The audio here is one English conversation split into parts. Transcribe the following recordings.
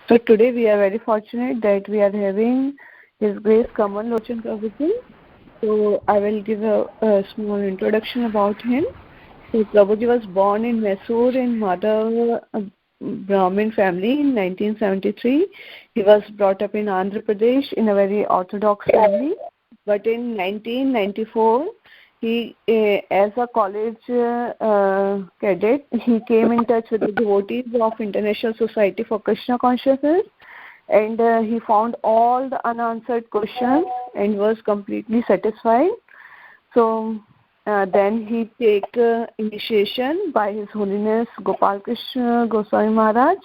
So today we are very fortunate that we are having His Grace Kamal Lochan Prabhuji. So I will give a small introduction about him. So Prabhuji was born in Mysore in Madhav Brahmin family in 1973. He was brought up in Andhra Pradesh in a very orthodox family. But in 1994, he, as a college cadet, he came in touch with the devotees of International Society for Krishna Consciousness, and he found all the unanswered questions and was completely satisfied. So then he take initiation by His Holiness Gopal Krishna Goswami Maharaj.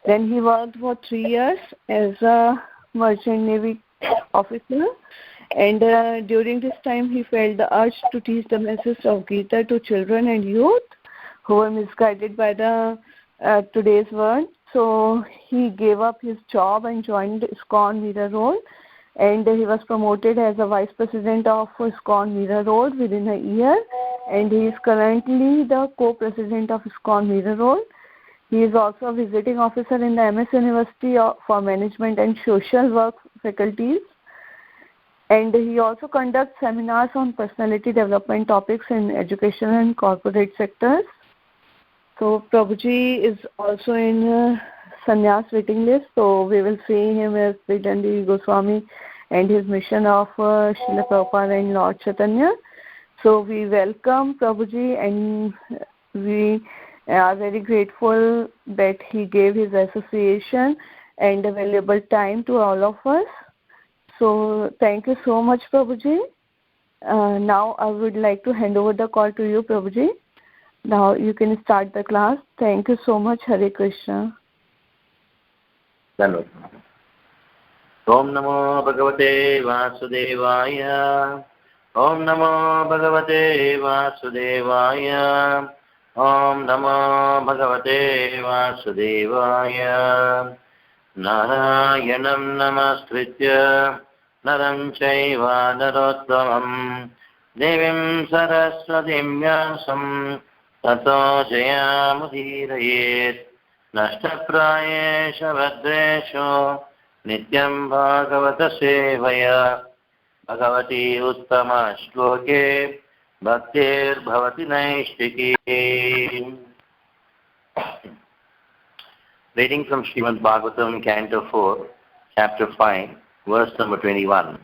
Then he worked for 3 years as a merchant navy officer, and during this time he felt the urge to teach the message of Gita to children and youth who were misguided by the today's world. So he gave up his job and joined ISKCON Mira Road, and he was promoted as a vice president of ISKCON Mira Road within a year, and he is currently the co-president of ISKCON Mira Road. He is also a visiting officer in the MS University for Management and Social Work faculties, and he also conducts seminars on personality development topics in education and corporate sectors. So Prabhuji is also in Sannyas waiting list, so we will see him as Vidandi Goswami and his mission of Srila Prabhupada and Lord Chaitanya. So we welcome Prabhuji, and we are very grateful that he gave his association and a valuable time to all of us. So thank you so much, Prabhuji. Now I would like to hand over the call to you, Prabhuji. Now you can start the class. Thank you so much. Hare Krishna. Om Namo Bhagavate Vasudevaya. Om Namo Bhagavate Vasudevaya. Om Namo Bhagavate Vasudevaya. Narayanam Namaskritya Naram Chaiva Narottamam Devim Saraswatim Vyasam Tato Jayamudhirayet Nashtaprayesha Vadresho Nityam Bhagavata Sevaya Bhagavati Uttama Shloke Bhaktir Bhavati Naishtiki. Reading from Srimad Bhagavatam, Canto 4, Chapter 5, verse number 21.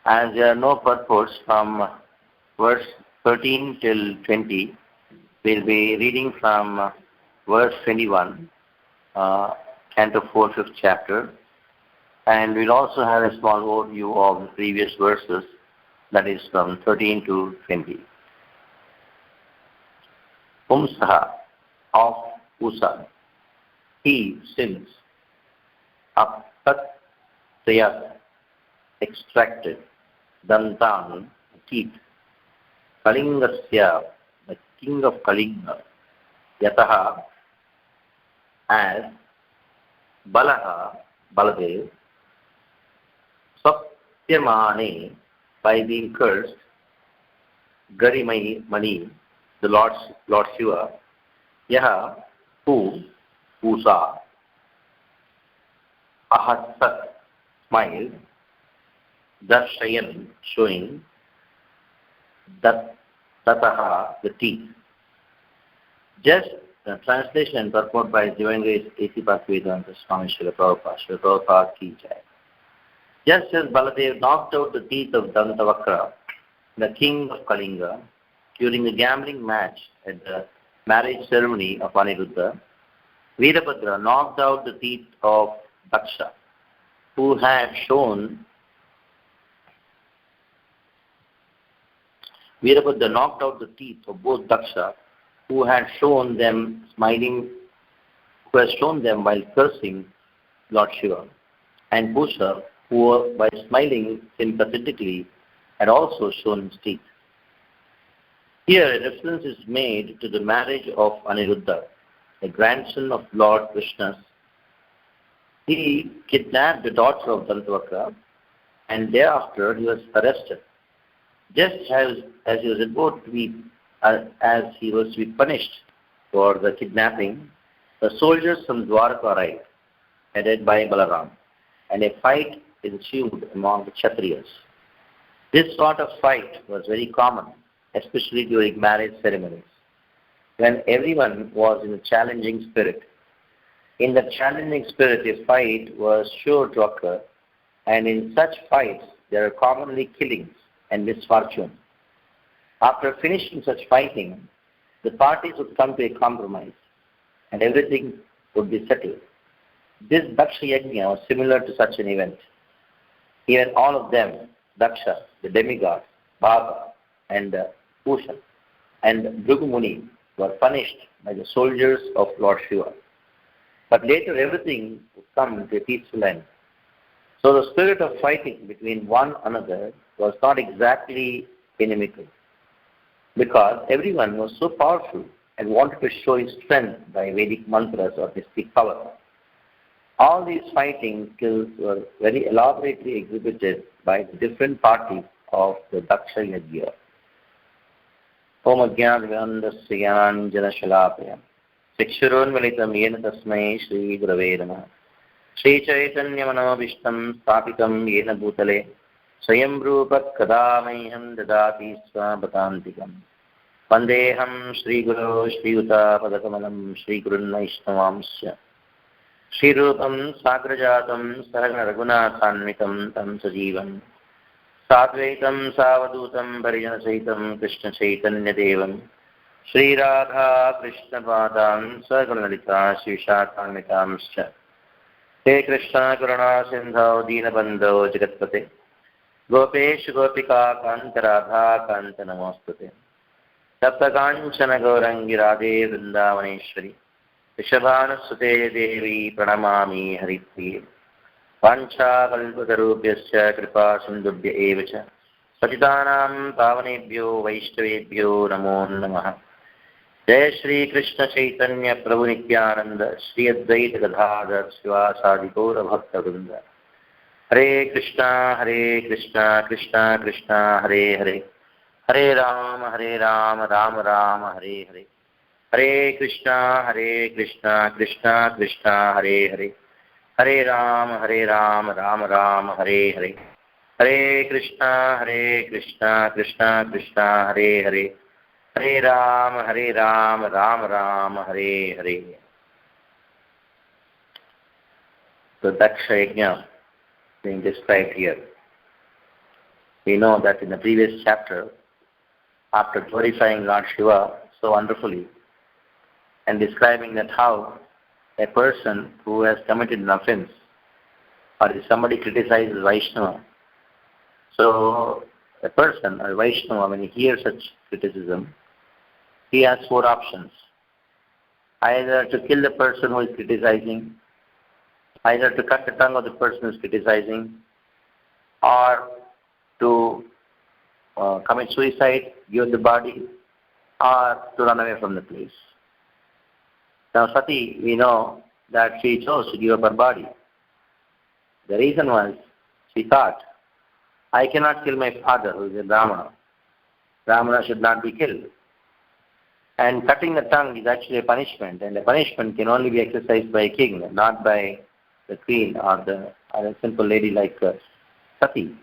As there are no purports from verse 13 till 20, we'll be reading from verse 21, Canto 4, 5th chapter, and we'll also have a small overview of the previous verses, that is from 13 to 20. Pumsaha, of Usa, he sins, apat tayat, extracted, dantan, teeth, kalingasya, the king of Kalinga, yataha, as, balaha, Baladev, satyamane, by being cursed, garimai mani, the Lord Shiva, yaha, who, Usa, ahasat, smiled, darshayan, showing, tataha, the teeth. Just the translation and purport by His Divine Grace A.C. Bhaktivedanta Swami Srila Prabhupada, Srila Prabhupada ki jai. Just as Baladev knocked out the teeth of Dantavakra, the king of Kalinga, during a gambling match at the marriage ceremony of Aniruddha, Virabhadra knocked out the teeth of Daksha, who had shown Virabhadra knocked out the teeth of both Daksha, who had shown them smiling, who had shown them while cursing Lord Shiva, and Pusha, who by smiling sympathetically had also shown his teeth. Here a reference is made to the marriage of Aniruddha, the grandson of Lord Krishna. He kidnapped the daughter of Dantavakra, and thereafter he was arrested. Just as he was about to be, as he was to be punished for the kidnapping, The soldiers from Dwarka arrived, headed by Balaram, and a fight ensued among the Kshatriyas. This sort of fight was very common, especially during marriage ceremonies, when everyone was in a challenging spirit. In the challenging spirit, a fight was sure to occur, and in such fights, there are commonly killings and misfortune. After finishing such fighting, the parties would come to a compromise, and everything would be settled. This Daksha Yajna was similar to such an event. Even all of them, Daksha, the demigod, Bhaga, and Pushan, and Bhrigu Muni, were punished by the soldiers of Lord Shiva. But later everything would come to a peaceful end. So the spirit of fighting between one another was not exactly inimical, because everyone was so powerful and wanted to show his strength by Vedic mantras or mystic power. All these fighting skills were very elaborately exhibited by the different parties of the Daksha Yajna. Om Ajnanavandasya Jnananjana Shalapaya Sikshuronvalitam Yena Tasmai Shri Gurave Namaha Shri Chaitanya Manavishtam Stapitam Yena Bhutale Swayam Rupak Kadamaiham Dadati Swapatantikam Vandeham Shri Guru Shri Uta Padakamalam Shri Gurun Vaishnavamsya Shri Rupam Sagrajatam Saragana Raghunathanvitam Tam Sajivam Sadvaitam Savadutam Parijanasahitam Krishna Chaitanya Devam Shri Radha Krishna Padam Sagulanalita Shishakamitamscha He Krishna Karuna Sindhau Deenabandho Jagatpate Gopesh Gopika Kanta Radha Kanta Namostate Tapta Kanchana Gaurangi Radhe Vrindavaneshwari Rishabhanasute Devi Pranamami Haripriye Pancha Kalpatarubhyasya Kripa Sindubhya Evacha Patitanam Pavanebhyo Vaishnavebhyo Namo Namaha Jai Shri Krishna Chaitanya Prabhu Nityananda Shri Advaita Gadadhar Srivasadi Gaura Bhakta Vrinda Hare Krishna Krishna Krishna Hare Hare Hare Rama Rama Hare Hare Hare Krishna Krishna Hare Hare Hare Rama Rama Hare Hare Hare Krishna Krishna Hare Hare Hare Rama Rama Hare Hare. So Daksha Yajna being described here. We know that in the previous chapter, after glorifying Lord Shiva so wonderfully and describing that how a person who has committed an offense, or if somebody criticizes Vaishnava, so a person, or Vaishnava, when he hears such criticism, he has four options. Either to kill the person who is criticizing, either to cut the tongue of the person who is criticizing, or to commit suicide, give the body, or to run away from the place. Now Sati, we know that she chose to give up her body. The reason was, she thought, I cannot kill my father who is a Brahmana. Brahmana should not be killed. And cutting the tongue is actually a punishment, and the punishment can only be exercised by a king, not by the queen or a simple lady like Sati.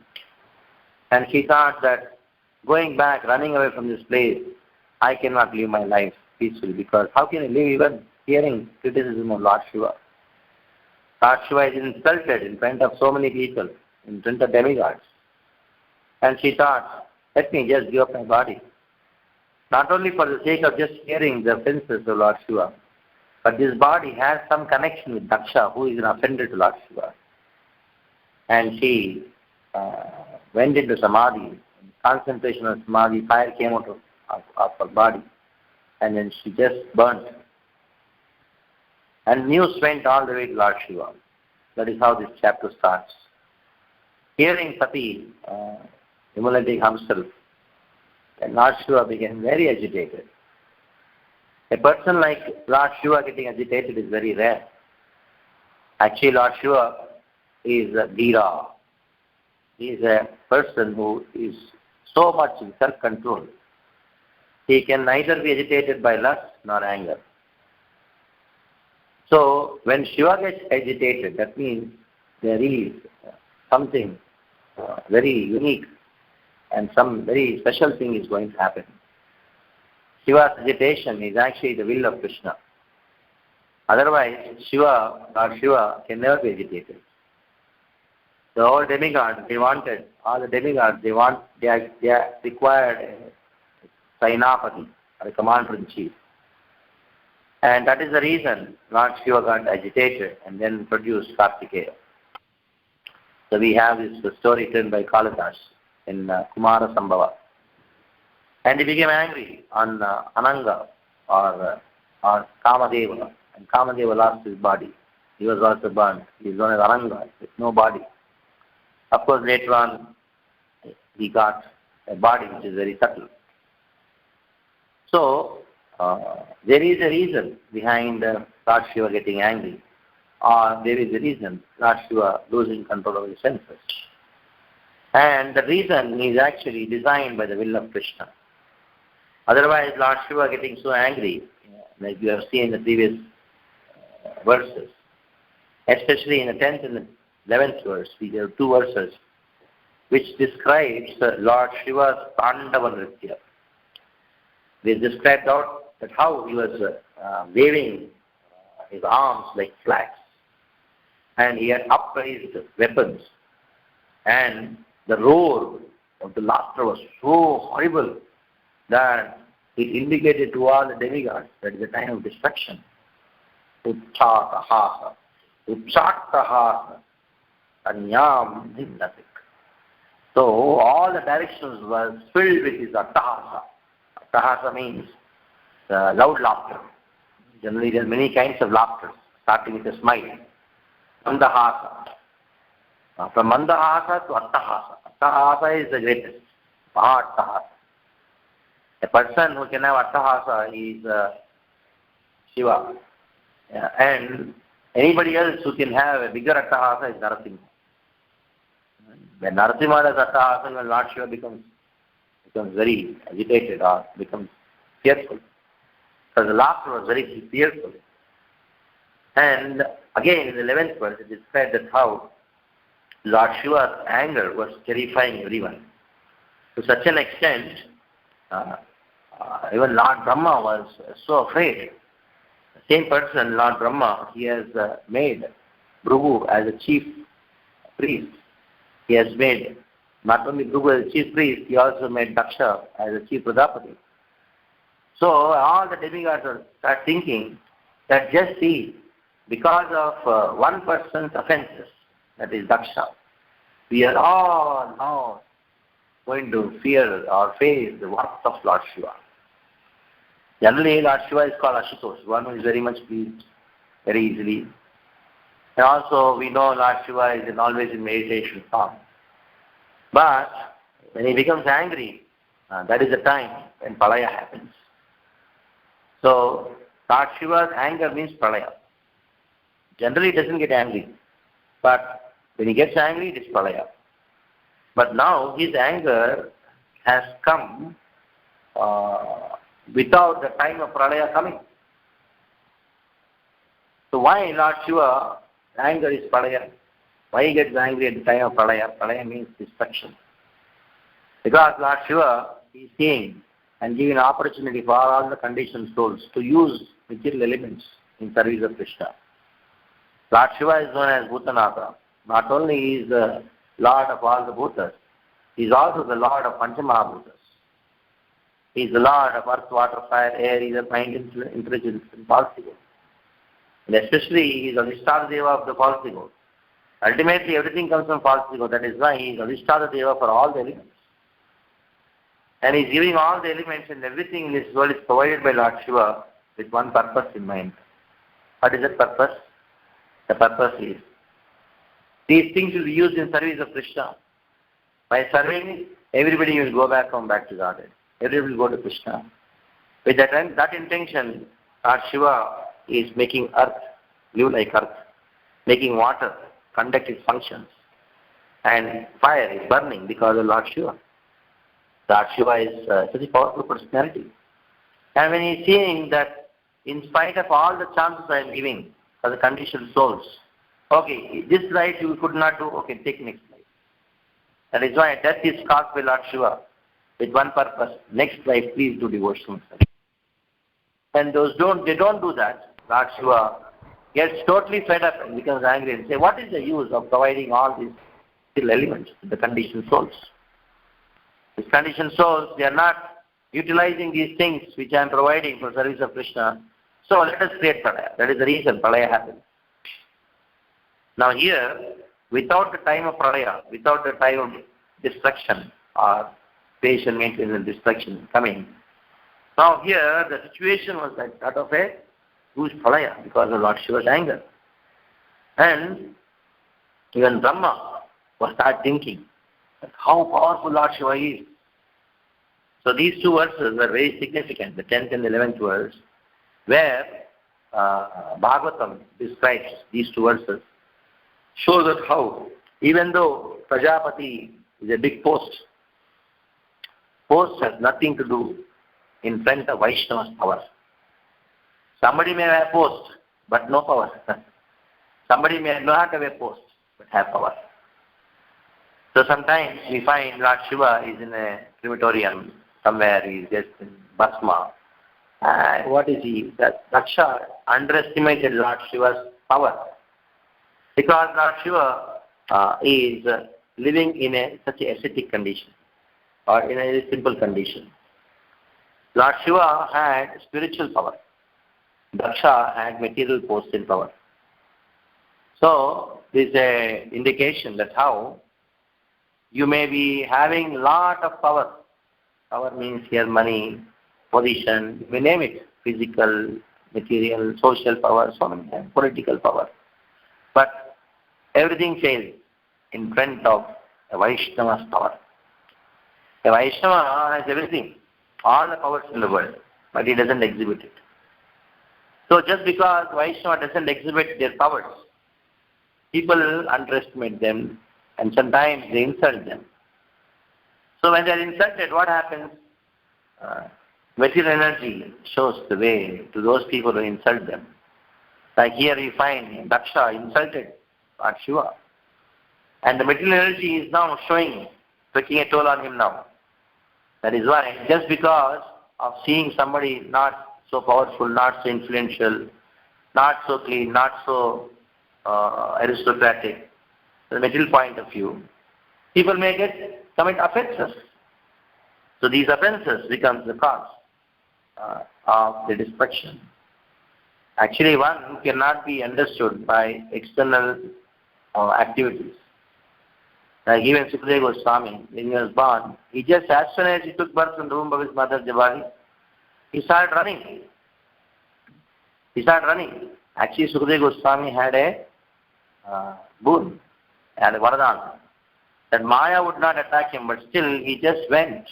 And she thought that going back, running away from this place, I cannot live my life peacefully, because how can I live even hearing criticism of Lord Shiva? Lord Shiva is insulted in front of so many people, in front of demigods. And she thought, let me just give up my body. Not only for the sake of just hearing the offenses of Lord Shiva, but this body has some connection with Daksha, who is an offender to Lord Shiva. And she went into Samadhi. Concentration of Samadhi, fire came out of her body. And then she just burnt. And news went all the way to Lord Shiva. That is how this chapter starts. Hearing Sati immolating himself, and Lord Shiva became very agitated. A person like Lord Shiva getting agitated is very rare. Actually, Lord Shiva is a Dhira. He is a person who is so much in self-control. He can neither be agitated by lust nor anger. So when Shiva gets agitated, that means there is something very unique and some very special thing is going to happen. Shiva's agitation is actually the will of Krishna. Otherwise, Lord Shiva can never be agitated. The whole demigods, they are required a Sainapati, or a commander-in-chief. And that is the reason Lord Shiva got agitated and then produced Kartikeya. So we have this story written by Kalidas in Kumara Sambhava. And he became angry on Ananga or Kamadeva. And Kamadeva lost his body. He was also burned. He is known as Ananga with no body. Of course, later on, he got a body which is very subtle. So, there is a reason behind Lord Shiva getting angry, or there is a reason Lord Shiva losing control of his senses. And the reason is actually designed by the will of Krishna. Otherwise, Lord Shiva getting so angry, like you have seen in the previous verses, especially in the 10th and the 11th verse, we have two verses which describes Lord Shiva's Tandava Nritya. They described out that how he was waving his arms like flags, and he had upraised weapons, and the roar of the laughter was so horrible that it indicated to all the demigods that it's a time of destruction. Uttatahasa, Uttatahasa, Anyam Hinnatik. So all the directions were filled with his attahasa. Attahasa means loud laughter. Generally there are many kinds of laughter, starting with a smile. Mandahasa. From Mandahasa to Attahasa. Attahasa is the greatest. Mahattahasa. A person who can have Attahasa is Shiva. And anybody else who can have a bigger Attahasa is Narasimha. When Narasimha does Attahasa, when Lord Shiva becomes very agitated or becomes fearful. Because the laughter was very fearful. And again in the 11th verse it is said that how Lord Shiva's anger was terrifying everyone. To such an extent, even Lord Brahma was so afraid. The same person, Lord Brahma, he has made Prabhu as a chief priest. He has made not only Prabhu as a chief priest, he also made Daksha as a chief Prajapati. So all the demigods start thinking that just see, because of one person's offenses, that is Daksha, we are all now going to fear or face the wrath of Lord Shiva. Generally, Lord Shiva is called Ashutosh, one who is very much pleased very easily. And also, we know Lord Shiva is always in meditation form. But when he becomes angry, that is the time when Pralaya happens. So, Lord Shiva's anger means Pralaya. Generally, he doesn't get angry. But when he gets angry, it is Pralaya. But now, his anger has come without the time of Pralaya coming. So why Lord Shiva, anger is Pralaya? Why he gets angry at the time of Pralaya? Pralaya means destruction. Because Lord Shiva is seeing and giving opportunity for all the conditioned souls to use material elements in service of Krishna. Lord Shiva is known as Bhutanatha. Not only is the Lord of all the Bhutas, he is also the Lord of Panchamahabhutas. He is the Lord of earth, water, fire, air, either mind, intelligence, and false ego. And especially, he is Adhisthana Deva of the false ego. Ultimately, everything comes from false ego. That is why he is Adhisthana Deva for all the elements. And he is giving all the elements, and everything in this world is provided by Lord Shiva with one purpose in mind. What is that purpose? The purpose is, these things will be used in service of Krishna. By serving, everybody will go back to Godhead. Everybody will go to Krishna. With that intention, Lord Shiva is making earth live like earth, making water conduct its functions, and fire is burning because of Lord Shiva. Lord Shiva is such a powerful personality. And when he is seeing that in spite of all the chances I am giving, for the conditioned souls. Okay, this life you could not do, okay, take next life. That is why death is caused by Lord Shiva with one purpose, next life please do devotional service. And they don't do that, Lord Shiva gets totally fed up and becomes angry and say, what is the use of providing all these material elements to the conditioned souls? These conditioned souls, they are not utilizing these things which I am providing for service of Krishna. So let us create Pralaya. That is the reason Pralaya happened. Now here, without the time of Pralaya, without the time of destruction or creation, maintenance and destruction coming, now here the situation was like that of a huge Pralaya because of Lord Shiva's anger. And even Brahma was start thinking that how powerful Lord Shiva is. So these two verses are very significant, the 10th and 11th verse, where Bhagavatam describes these two verses, shows us how, even though Prajapati is a big post has nothing to do in front of Vaishnava's power. Somebody may have a post, but no power. Somebody may not have a post, but have power. So sometimes we find Lord Shiva is in a crematorium somewhere, he is just in Bhasma. What is he? That Daksha underestimated Lord Shiva's power. Because Lord Shiva is living in such a ascetic condition, or in a simple condition. Lord Shiva had spiritual power. Daksha had material post and power. So this is an indication that how you may be having lot of power. Power means here money, position, we name it, physical, material, social power, so many things, political power. But everything fails in front of a Vaishnava's power. A Vaishnava has everything, all the powers in the world, but he doesn't exhibit it. So just because Vaishnava doesn't exhibit their powers, people underestimate them and sometimes they insult them. So when they are insulted, what happens? Material energy shows the way to those people who insult them. Like here we find Daksha insulted Lord Shiva. And the material energy is now showing, taking a toll on him now. That is why, just because of seeing somebody not so powerful, not so influential, not so clean, not so aristocratic, from the material point of view, people may commit offenses. So these offenses becomes the cause of the destruction. Actually, one cannot be understood by external activities. Like even Sukadeva Goswami, when he was born, he just, as soon as he took birth from the womb of his mother Jabari, he started running. Actually, Sukadeva Goswami had a boon, and a vardhan, that Maya would not attack him, but still he just went.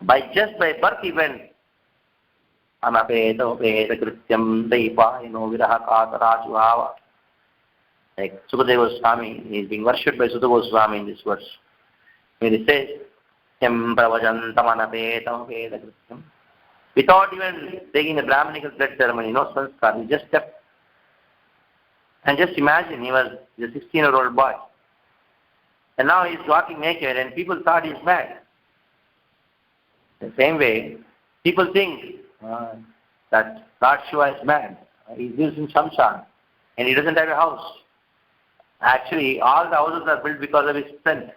By birth he went. Anapeta krityam daipayino viraha katarajuvava. Like Sukadeva Goswami is being worshipped by Sukadeva Goswami in this verse. When he says, Yam pravajantam anapetam veda krityam. Without even taking the Brahminical blood ceremony, no sanskar, he just stepped. And just imagine, he was a 16-year-old boy. And now he's walking naked and people thought he's mad. The same way, people think that Lord Shiva is mad. He lives in Shamshan and he doesn't have a house. Actually, all the houses are built because of his strength.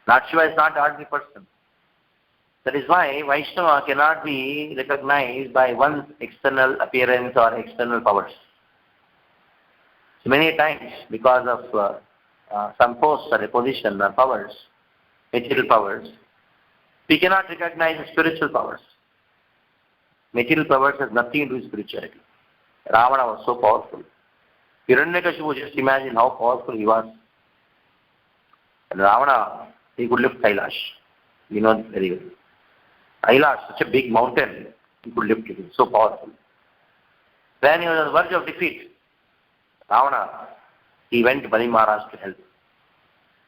Lord Shiva is not an ordinary person. That is why Vaishnava cannot be recognized by one's external appearance or external powers. So many times, because of some posts or a position or powers, material powers, we cannot recognize the spiritual powers. Material powers has nothing to do with spirituality. Ravana was so powerful. Hiranyakashipu, just imagine how powerful he was. And Ravana, he could lift Kailash. You know very well. Kailash, such a big mountain, he could lift it. So powerful. When he was on the verge of defeat, Ravana, he went to Bali Maharaj to help.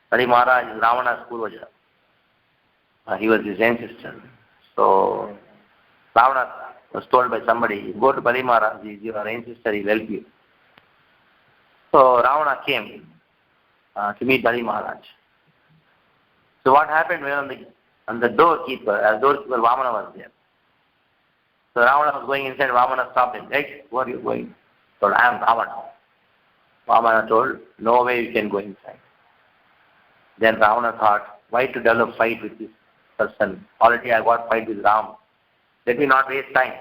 Bali Maharaj is Ravana's Purvaja. He was his ancestor. So Ravana was told by somebody, go to Bali Maharaj, he is your ancestor, he will help you. So Ravana came to meet Bali Maharaj. So what happened when on the doorkeeper, as doorkeeper Vamana was there. So Ravana was going inside, Vamana stopped him. Hey, where are you going? He told, I am Ravana. Vamana told, no way you can go inside. Then Ravana thought, why to develop fight with this person? Already I got fight with Ram. Let me not waste time.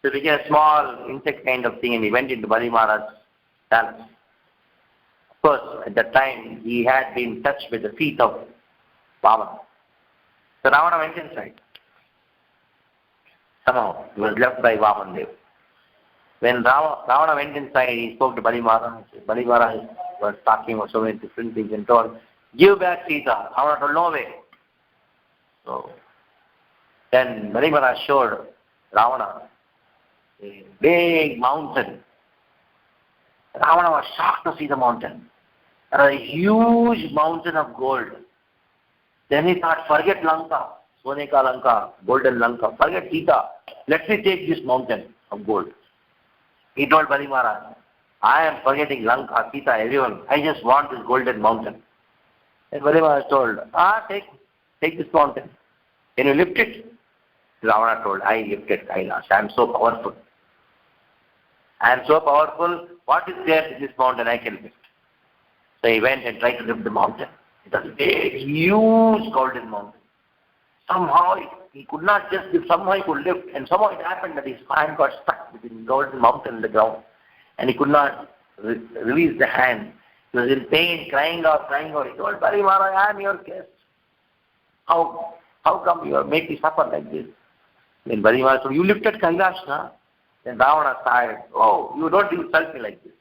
So it became a small insect kind of thing and he went into Bali Maharaj's palace. Of course, at that time he had been touched with the feet of Vamana. So Ravana went inside. Somehow he was left by Vaman. When Ravana went inside, he spoke to Bali Maharaj. Bali Maharaj was talking about so many different things and told, give back Sita. Ravana told, no way. So then Bali Maharaj showed Ravana a big mountain. Ravana was shocked to see the mountain. A huge mountain of gold. Then he thought, forget Lanka, Soneka Lanka, golden Lanka, forget Sita. Let me take this mountain of gold. He told Bali Maharaj, I am forgetting Lanka, Sita, everyone. I just want this golden mountain. And Bali Maharaj told, take this mountain. Can you lift it? Ravana told, I lifted Kailash. I am so powerful. I am so powerful. What is there in this mountain I can lift? So he went and tried to lift the mountain. It was a big, huge golden mountain. Somehow he could not just lift, somehow he could lift, and somehow it happened that his hand got stuck between the golden mountain and the ground, and he could not release the hand. He was in pain, crying out. He told Bali Maharaj, I am your guest. How come you make me suffer like this? Then Bali Maharaj told, you lifted Kailash, huh? Then Ravana sighed, oh, you don't insult me like this.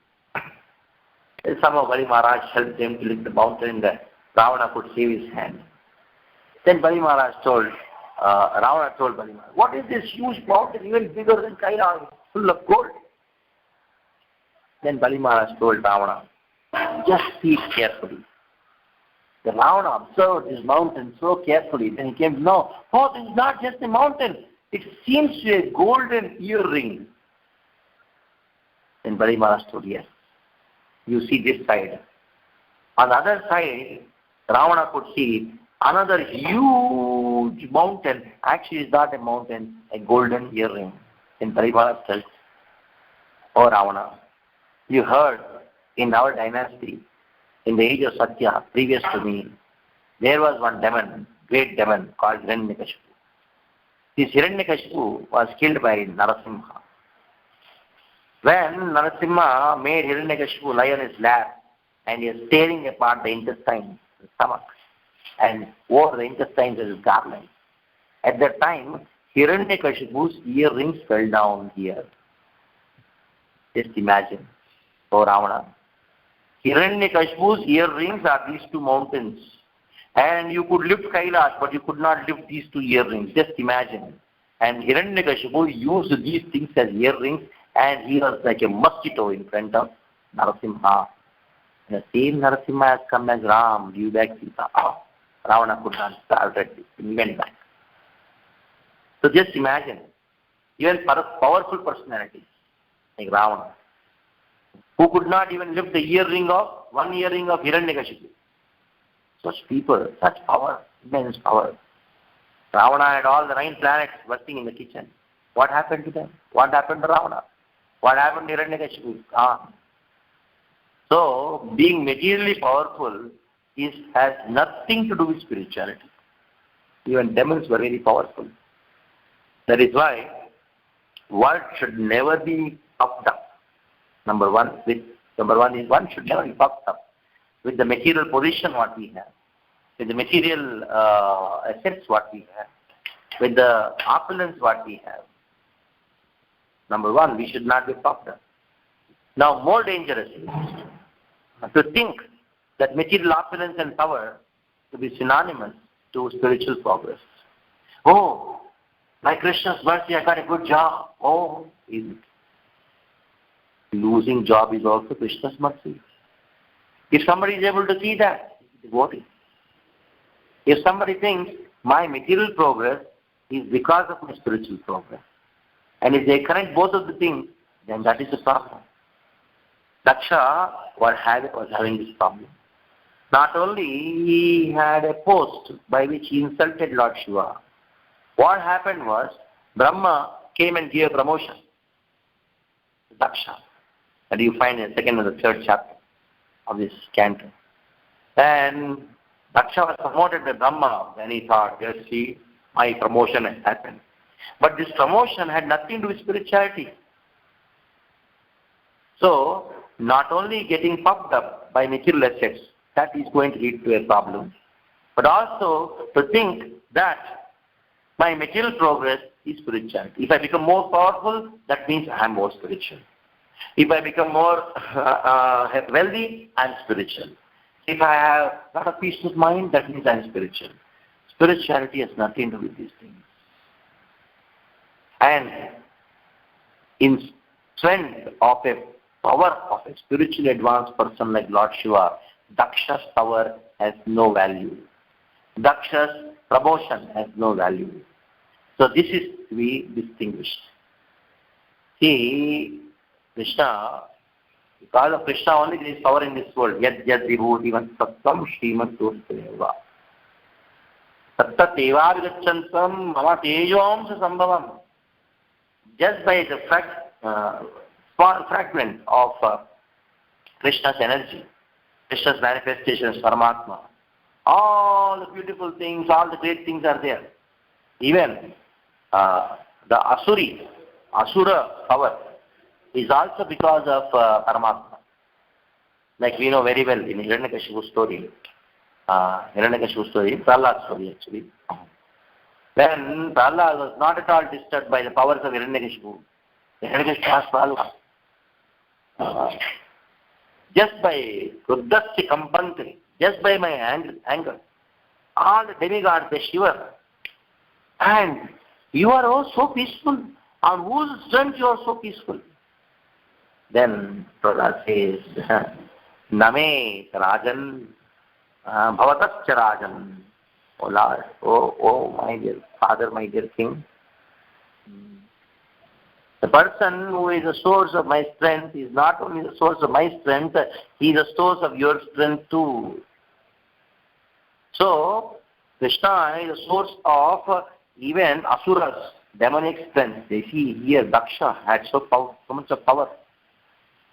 And somehow Bali Maharaj helped him to lift the mountain, and Ravana could save his hand. Then Bali Maharaj told, Ravana told Bali Maharaj, what is this huge mountain, even bigger than Kailash, full of gold? Then Bali Maharaj told Ravana, just see it carefully. The Ravana observed this mountain so carefully, then he came to know, oh, this is not just a mountain, it seems to be a golden earring. Then Bali Maharaj told, yes, you see this side. On the other side, Ravana could see another huge mountain. Actually, it's not a mountain, a golden earring. Then Bali Maharaj said, oh Ravana, you heard in our dynasty, in the age of Satya, previous to me, there was one demon, great demon called Hiranyakashipu. This Hiranyakashipu was killed by Narasimha. When Narasimha made Hiranyakashipu lie on his lap and he was tearing apart the intestines, the stomach, and wore the intestines as his garment, at that time, Hiranyakashipu's earrings fell down here. Just imagine, oh Ravana, Hiranyakashipu's earrings are these two mountains. And you could lift Kailash, but you could not lift these two earrings. Just imagine. And Hiranyakashipu used these things as earrings, and he was like a mosquito in front of Narasimha. And the same Narasimha has come as Ram, give back Sita. Oh, Ravana could not start at this. He went back. So just imagine, even powerful personalities like Ravana, who could not even lift the one earring of Hiranyakashipu. Such people, such power, immense power. Ravana had all the 9 planets working in the kitchen. What happened to them? What happened to Ravana? What happened to Hiranyakashipu? So, being materially powerful has nothing to do with spirituality. Even demons were very powerful. That is why one should never be puffed up. Number one is one should never be puffed up with the material position what we have, with the material assets what we have, with the opulence what we have. Number one, we should not be puffed up. Now, more dangerous is to think that material opulence and power to be synonymous to spiritual progress. Oh, by Krishna's mercy, I got a good job. Oh, losing job is also Krishna's mercy. If somebody is able to see that, he's devotee. If somebody thinks my material progress is because of my spiritual progress, And if they connect both of the things, then that is the problem. Daksha was having this problem. Not only he had a post by which he insulted Lord Shiva. What happened was, Brahma came and gave a promotion to Daksha. That you find in the second and the third chapter of this canto. Then Daksha was promoted by Brahma, and he thought, yes, see, my promotion has happened. But this promotion had nothing to do with spirituality. So, not only getting puffed up by material assets, that is going to lead to a problem, but also to think that my material progress is spirituality. If I become more powerful, that means I am more spiritual. If I become more wealthy, I am spiritual. If I have a lot of peace of mind, that means I am spiritual. Spirituality has nothing to do with these things. And in strength of a power of a spiritually advanced person like Lord Shiva, Daksha's power has no value. Daksha's promotion has no value. So this is to be distinguished. See, Krishna, because of Krishna only there is power in this world. Yad vibhuti sattam shrimat doseva. Sattat eva vigachantam mama tejomsa sambhavam. Just by the small fragment of Krishna's energy, Krishna's manifestation as Paramatma, all the beautiful things, all the great things are there. Even the Asura power is also because of Paramatma. Like we know very well in Hiranyakashipu's story, Prahlad's story actually. When Prahlad was not at all disturbed by the powers of Hiranyakashipu, Hiranyakashipu asked Prahlad, just by Ruddasya Kampante, just by my anger, all the demigods they shiver. And you are all so peaceful. On whose strength you are so peaceful? Then Prahlad says, Name Rajan, Bhavatascha Rajan. Oh Lord, oh my dear Father, my dear King. The person who is the source of my strength is not only the source of my strength, he is the source of your strength too. So, Krishna is the source of even Asuras, demonic strength. They see here Daksha had so much of power.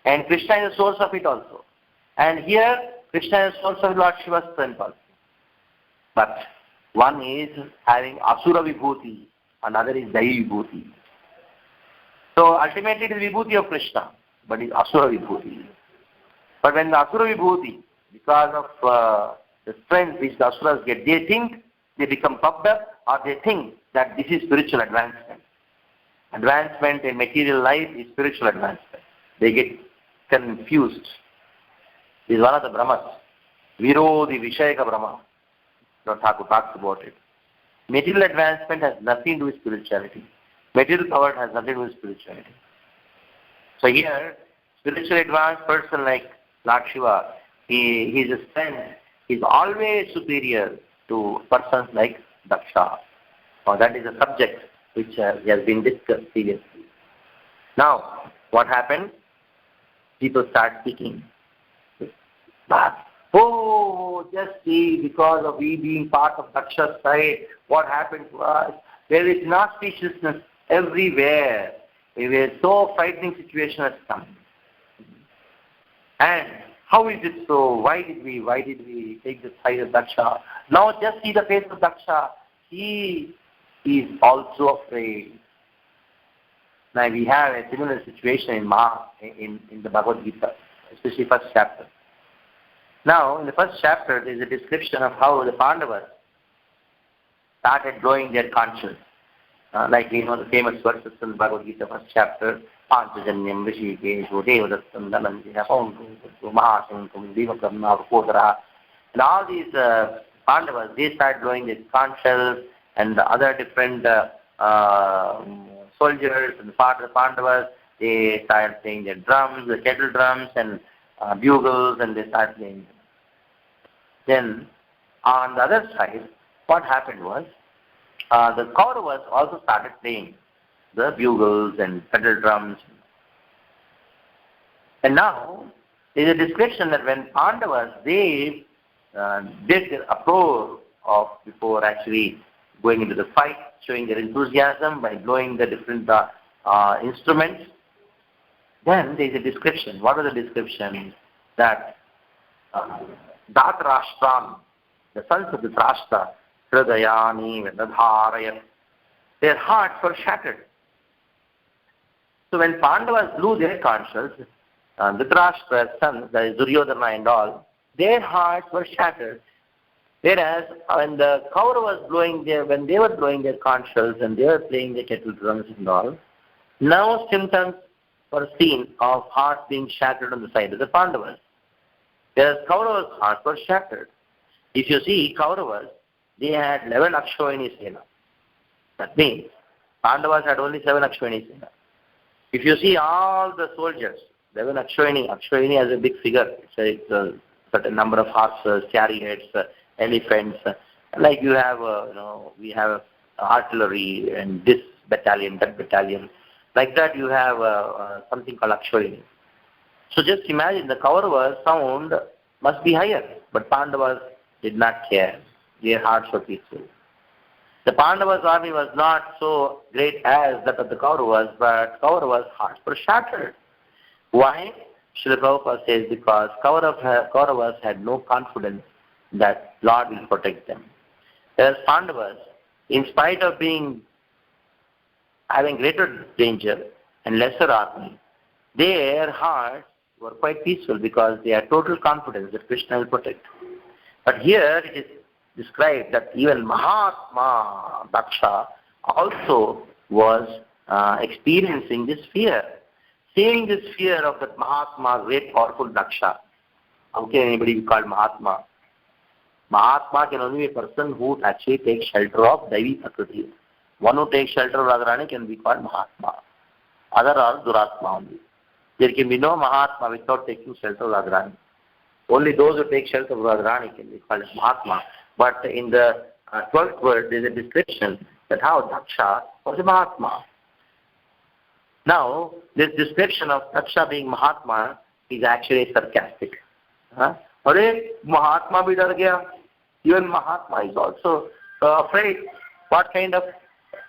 And Krishna is the source of it also. And here, Krishna is the source of Lord Shiva's strength also. But one is having Asura Vibhuti, another is Daivi Vibhuti. So ultimately it is Vibhuti of Krishna, but it is Asura Vibhuti. But when the Asura Vibhuti, because of the strength which the Asuras get, they think they become puffed up, or they think that this is spiritual advancement. Advancement in material life is spiritual advancement. They get confused. This is one of the Brahmas. Virodi Vishayaka Brahma. Thakur talks about it. Material advancement has nothing to do with spirituality. Material power has nothing to do with spirituality. So here, spiritually advanced person like Lord Shiva, his strength is always superior to persons like Daksha. Now that is a subject which has been discussed seriously. Now, what happened? People start speaking. Oh, just see, because of we being part of Daksha's side, what happened to us? There is inauspiciousness everywhere. We were so frightening situation has come. And how is it so? Why did we take the side of Daksha? Now just see the face of Daksha. He is also afraid. Now we have a similar situation in the Bhagavad Gita, especially first chapter. Now, in the first chapter, there is a description of how the Pandavas started growing their conscience. Like we know the famous verses in the Bhagavad Gita, first chapter, Panchajanyam, Rishikesho, Devadatam, Dalanjaya, Pauntum, Mahasuntum, Divakarna, Kodara. And all these Pandavas, they started growing their conscience, and the other different soldiers and part of the Pandavas, they started playing their drums, the kettle drums, and bugles, and they started playing them. Then, on the other side, what happened was, the Kauravas also started playing. the bugles and pedal drums. And now, there is a description that when Pandavas, they did a uproar of before actually going into the fight, showing their enthusiasm by blowing the different instruments. Then there is a description. What was the description? That Dhatarashtra, the sons of the Dhritarashtra, Hridayani, Vedadharayat, their hearts were shattered. So when Pandavas blew their conches, Dhritarashtra's sons, that is Duryodhana and all, their hearts were shattered. Whereas when the Kauravas when they were blowing their conches and they were playing the kettle drums and all, no symptoms were seen of hearts being shattered on the side of the Pandavas. Whereas Kauravas' hearts were shattered. If you see Kauravas, they had 11 Akshayani Sena. That means Pandavas had only 7 Akshayani Sena. If you see all the soldiers, 11 Akshayani has a big figure. It's a certain number of horses, chariots, elephants. Like you have, we have artillery and this battalion, that battalion. Like that you have something called Akshayani. So just imagine the Kauravas sound must be higher, but Pandavas did not care. Their hearts were peaceful. The Pandavas' army was not so great as that of the Kauravas, but Kauravas' hearts were shattered. Why? Srila Prabhupada says because Kauravas had no confidence that Lord will protect them. Whereas Pandavas, in spite of having greater danger and lesser army, their hearts were quite peaceful because they had total confidence that Krishna will protect. But here it is described that even Mahatma Daksha also was experiencing this fear. Seeing this fear of that Mahatma, great powerful Daksha. How can anybody be called Mahatma? Mahatma can only be a person who actually takes shelter of Daivi Prakriti. One who takes shelter of Radharani can be called Mahatma. Other are Duratma only. There can be no Mahatma without taking shelter of Radharani. Only those who take shelter of Radharani can be called Mahatma. But in the 12th verse, there is a description that how Daksha was a Mahatma. Now, this description of Daksha being Mahatma is actually sarcastic. Arey, Mahatma bhi dar gaya. Even Mahatma is also afraid. What kind of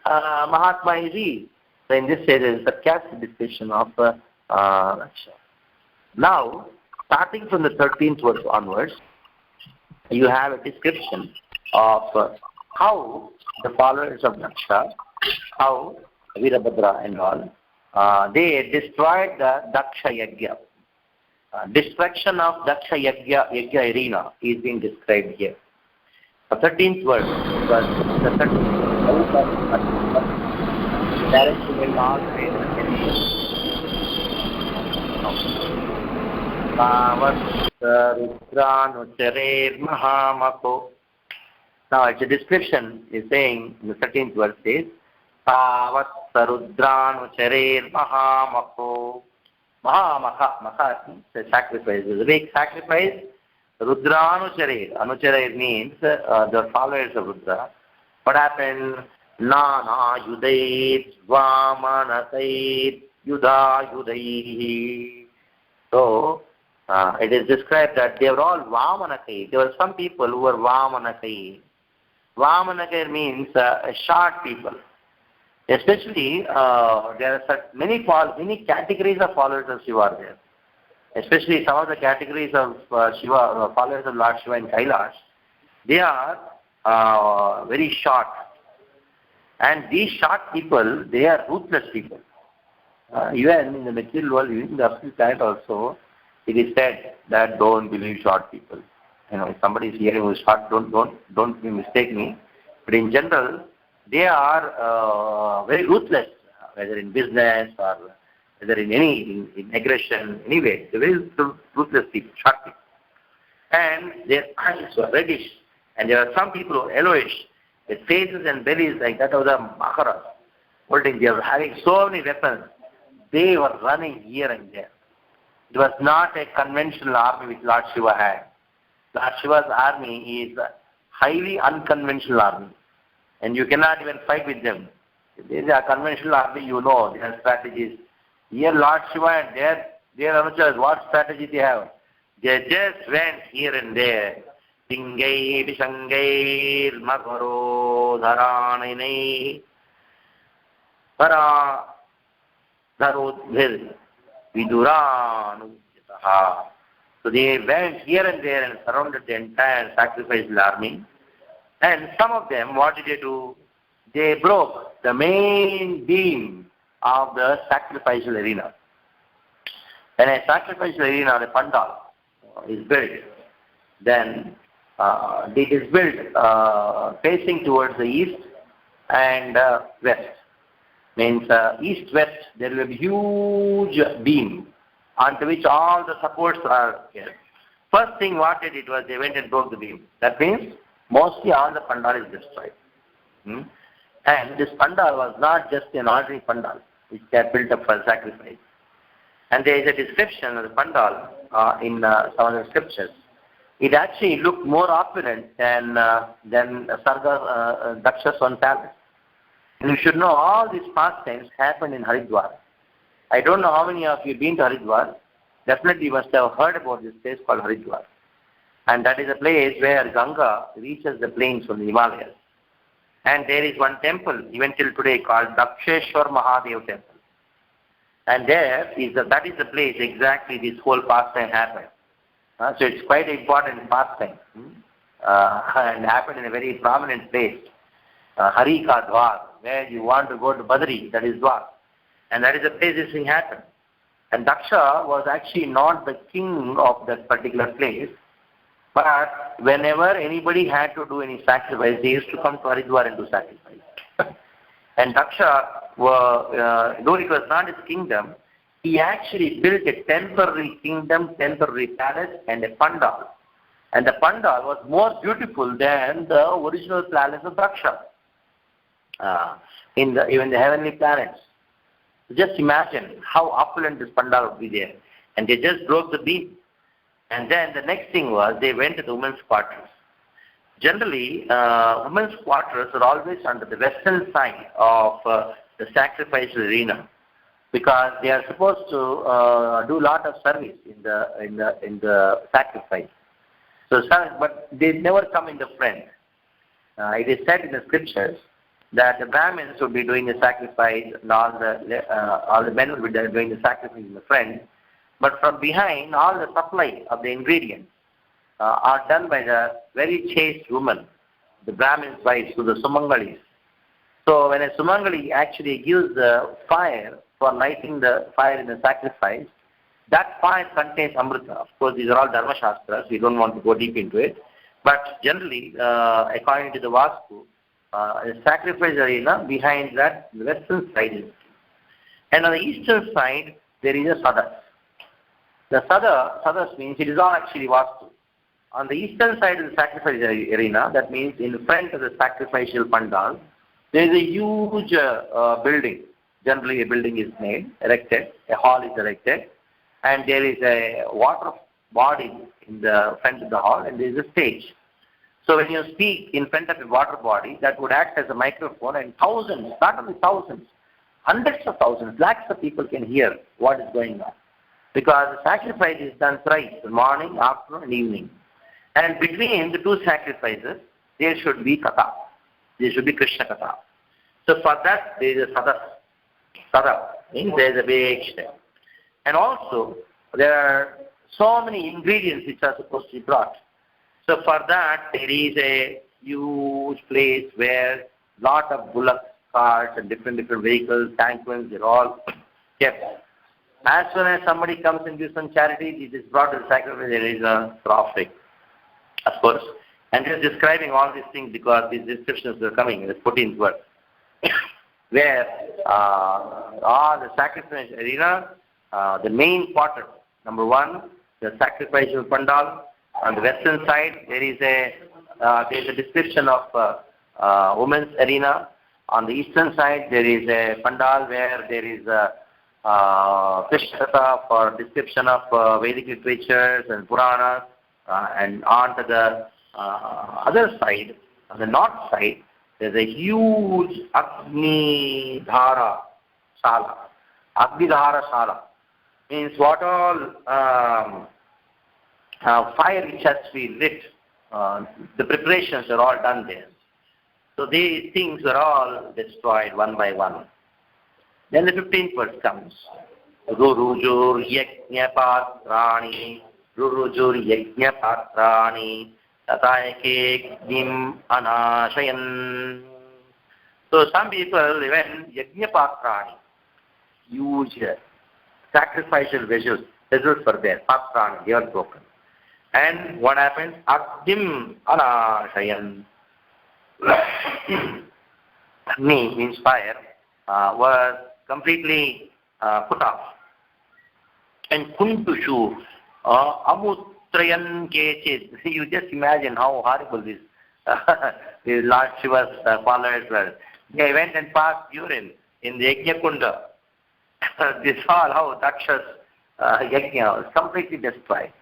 Mahatma is he? So in this case, there is a sarcastic description of Daksha. Now, starting from the 13th verse onwards, you have a description of how the followers of Daksha, how Virabhadra and all, they destroyed the Daksha Yajna. Destruction of Daksha Yajna arena is being described here. The 13th verse, because the 13th verse direction will not Now, it's a description is saying in the 13th verse says, Tavat Sarudranucharer Mahamako. Maha means a sacrifice. It's a big sacrifice. Rudranucharer. Anucharer means the followers of Rudra. What happened? Nana Yudait Vamanasait Yuda Yudaihi. So, it is described that they were all Vamanakai. There were some people who were Vamanakai. Vamanakai means short people. Especially, there are many categories of followers of Shiva are there. Especially some of the categories of Shiva, followers of Lord Shiva in Kailash, they are very short. And these short people, they are ruthless people. Even in the material world, even in the absolute planet also, it is said that don't believe short people. If somebody is hearing who is short, don't mistake me. But in general, they are very ruthless, whether in business or whether in aggression, anyway. They're very ruthless people, short people. And their eyes were reddish. And there are some people who are yellowish, with faces and bellies like that of the Makaras. They were having so many weapons. They were running here and there. It was not a conventional army which Lord Shiva had. Lord Shiva's army is a highly unconventional army. And you cannot even fight with them. There is a conventional army, you know, their strategies. Here Lord Shiva and their anuchars, what strategy they have? They just went here and there. Tingai Vishangair Magaro Dharanai Para Dharudhir Viduranu. So they went here and there and surrounded the entire sacrificial army. And some of them, what did they do? They broke the main beam of the sacrificial arena. When a sacrificial arena, the pandal, is built, then it is built facing towards the east and west. Means east-west, there will be huge beam onto which all the supports are here. First thing what they did was they went and broke the beam. That means mostly all the pandal is destroyed. And this pandal was not just an ordinary pandal which they had built up for sacrifice. And there is a description of the pandal in some of the scriptures. It actually looked more opulent than Sarga Daksha's own palace. And you should know all these pastimes happened in Haridwar. I don't know how many of you have been to Haridwar. Definitely you must have heard about this place called Haridwar. And that is a place where Ganga reaches the plains from the Himalayas. And there is one temple, even till today, called Daksheshwar Mahadev Temple. And that is the place exactly this whole pastime happened. So it's quite an important pastime. And happened in a very prominent place. Harika Dwar, where you want to go to Badri, that is Dwar. And that is the place this thing happened. And Daksha was actually not the king of that particular place, but whenever anybody had to do any sacrifice, they used to come to Haridwar and do sacrifice. And Daksha, though it was not his kingdom, he actually built a temporary kingdom, temporary palace, and a pandal. And the pandal was more beautiful than the original palace of Daksha. Even the heavenly planets. So just imagine how opulent this pandal would be there. And they just broke the beam. And then the next thing was they went to the women's quarters. Generally, women's quarters are always under the western side of the sacrificial arena, because they are supposed to do a lot of service in the sacrifice. So, but they never come in the front. It is said in the scriptures that the Brahmins would be doing the sacrifice, and all the men would be doing the sacrifice in the front. But from behind, all the supply of the ingredients are done by the very chaste women, the Brahmins' wives, to the Sumangalis. So when a Sumangali actually gives the fire for lighting the fire in the sacrifice, that fire contains Amrita. Of course, these are all Dharma Shastras. We don't want to go deep into it. But generally, according to the Vastu, the sacrifice arena, behind that, the western side is. And on the eastern side, there is a Sadas. The Sadas means it is all actually Vastu. On the eastern side of the sacrifice arena, that means in front of the sacrificial pandal, there is a huge building. Generally, a building is made, erected, a hall is erected, and there is a water body in the front of the hall, and there is a stage. So when you speak in front of a water body, that would act as a microphone, and thousands, not only thousands, hundreds of thousands, lakhs of people can hear what is going on. Because the sacrifice is done thrice, morning, afternoon, and evening. And between the two sacrifices, there should be katha. There should be Krishna katha. So for that, there is a sada. Sada means there is a big step. And also, there are so many ingredients which are supposed to be brought. So for that, there is a huge place where lot of bullock carts and different vehicles, tankwins, they're all kept. As soon as somebody comes and gives some charity, it is brought to the sacrifice, there is a profit, of course. And just describing all these things because these descriptions are coming in the 14th verse, where all the sacrifice arena, the main quarter, number one, the sacrificial pandal. On the western side, there is a description of women's arena. On the eastern side, there is a pandal where there is a Krishna Katha for description of Vedic literatures and Puranas, and on to the other side, on the north side, there's a huge Agni Dhara Sala. Agni Dhara Sala means what all fire which has to be lit, the preparations are all done there. So these things are all destroyed one by one. Then the 15th verse comes. Rurujur yajnapatrani, Rurujur yajnapatrani, tatayake dim anashayan. So some people, even yajnapatrani, huge sacrificial vessels were there, patrani, they are broken. And what happens? Agnim anashayan. Agni means fire, was completely put off. And kuntushu, amutrayan kechit. You just imagine how horrible this Lord Shiva's followers were. They went and passed urine in the Yajna Kunda. This all how Daksha's Yajna was completely destroyed.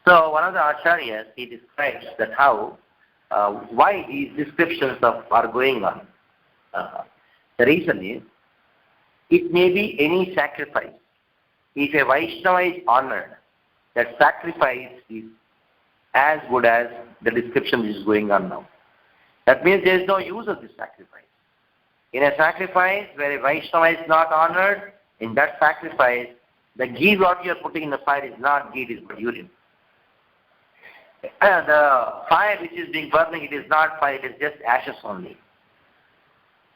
So one of the acharyas, he describes that how, why these descriptions are going on. The reason is, it may be any sacrifice. If a Vaishnava is honored, that sacrifice is as good as the description which is going on now. That means there is no use of this sacrifice. In a sacrifice where a Vaishnava is not honored, in that sacrifice, the ghee what you are putting in the fire is not ghee, it is but urine. The fire which is being burning, it is not fire, it is just ashes only.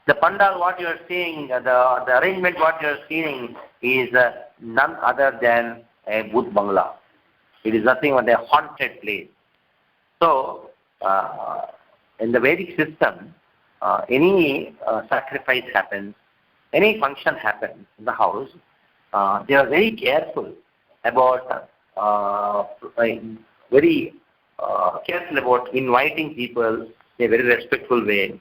The pandal what you are seeing, the arrangement what you are seeing is none other than a Bhut Bangla. It is nothing but a haunted place. So, in the Vedic system, any sacrifice happens, any function happens in the house, they are very careful about careful about inviting people in a very respectful way.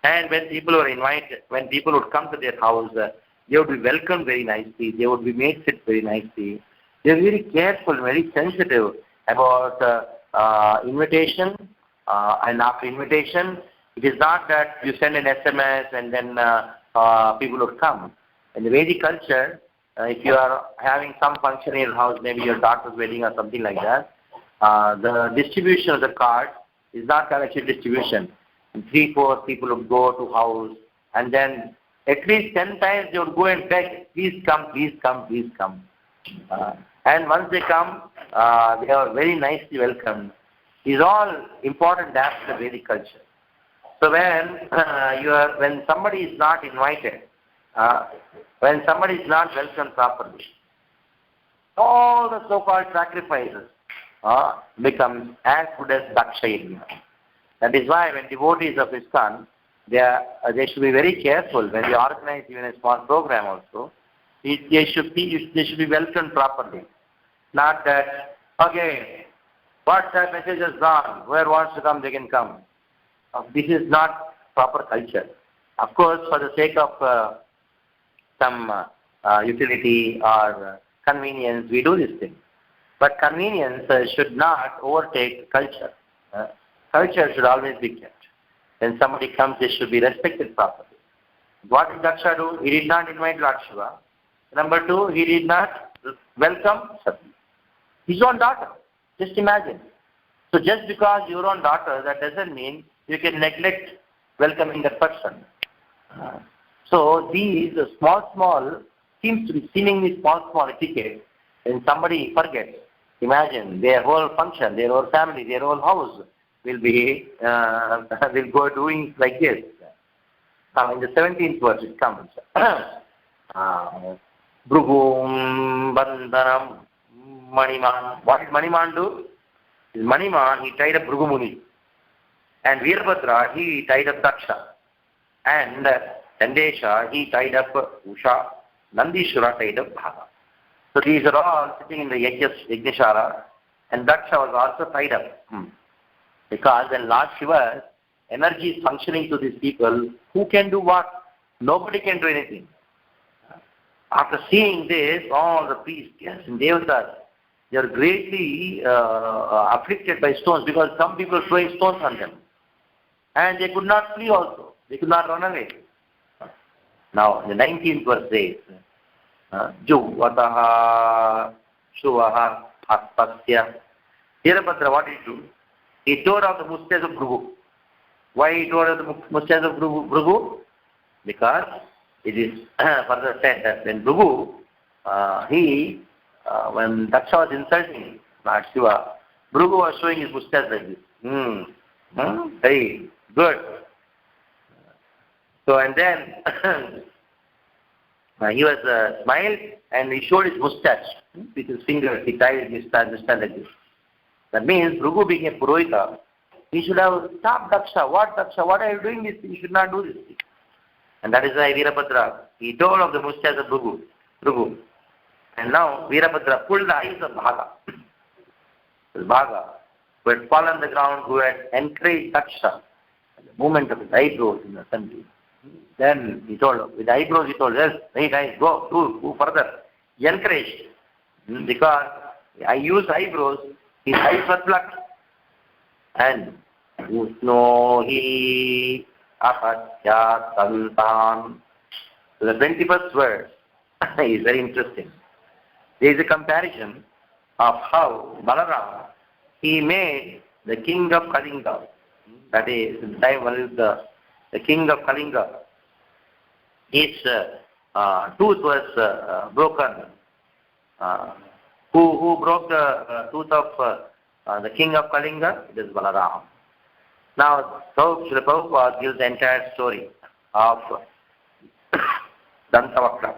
And when people are invited, when people would come to their house, they would be welcomed very nicely. They would be made sit very nicely. They are very careful, very sensitive about invitation. And after invitation, it is not that you send an SMS and then people would come. In the Vedic culture, if you are having some function in your house, maybe your daughter's wedding or something like that, the distribution of the cards is not collection distribution. And 3-4 people would go to house, and then at least 10 times they would go and beg, please come, please come, please come. And once they come, they are very nicely welcomed. These are all important aspects of Vedic culture. So when somebody is not invited, when somebody is not welcomed properly, all the so-called sacrifices becomes as good as Daksha Yajna. That is why when devotees of ISKCON, they should be very careful when they organize even a small program also. They should be welcomed properly. Not that, okay, WhatsApp message is gone, whoever wants to come, they can come. This is not proper culture. Of course, for the sake of some utility or convenience, we do this thing. But convenience should not overtake culture. Culture should always be kept. When somebody comes, they should be respected properly. What did Daksha do? He did not invite Lord Shiva. Number 2, he did not welcome Sati, his own daughter. Just imagine. So just because your own daughter, that doesn't mean you can neglect welcoming that person. So these small, seems to be seemingly small etiquette, when somebody forgets, imagine their whole function, their whole family, their whole house will will go doing like this. Now in the 17th verse it comes. Brugum Bandhanam Maniman. What did Maniman do? Maniman, he tied up Brugumuni. And Veerbhadra, he tied up Daksha. And Dandesha, he tied up Usha. Nandishwara tied up Bhava. So these are all sitting in the Yajnashala. And Daksha was also tied up. Because when Lord Shiva's energy is functioning to these people, who can do what? Nobody can do anything. After seeing this, all the priests, yes, and devatas, they are greatly afflicted by stones because some people are throwing stones on them. and they could not flee also. They could not run away. Now, the 19th verse says, Juvataha Shuvaha Haspasya. Virabhadra, what did he do? He tore off the mustache of Prabhu. Why he tore off the mustache of Prabhu? Because it is further said that when Prabhu, when Daksha was insulting Lord Shiva, Prabhu was showing his mustache like this. Very good. So, and then he was smiled and he showed his mustache with his fingers. He tied his mustache like this. That means, Prabhu being a Purohita, he should have stopped Daksha. What Daksha? What are you doing this? You should not do this. And that is why Virabhadra, he told of the mustache of Prabhu. And now Virabhadra pulled the eyes of Bhaga. Bhaga, who had fallen on the ground, who had encouraged Daksha, the movement of his eyebrows in the assembly. Then he told, with the eyebrows he told, yes, right, guys, go further. He encouraged. Because I used eyebrows, his eyes were plucked. And Usnohi Apatya Santan. So the 21st verse is very interesting. There is a comparison of how Balaram, he made the king of Kalinga. That is, in the time when the king of Kalinga, his tooth was broken. Who broke the tooth of the king of Kalinga? It is Balaram. Now, so Srila Prabhupada gives the entire story of Dantavakra.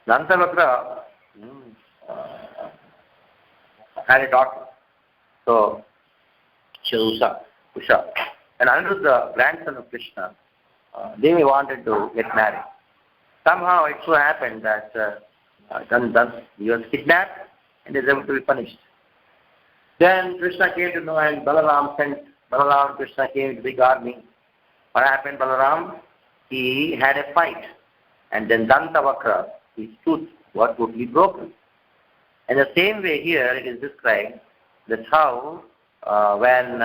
Dantavakra had a daughter. So, she was Usha. And Aniruddha, the grandson of Krishna, they wanted to get married. Somehow it so happened that he was kidnapped and is able to be punished. Then Krishna came to know and Balaram and Krishna came with a big army. What happened, Balaram? He had a fight. And then Dantavakra, his tooth was totally broken. And the same way here it is described that how when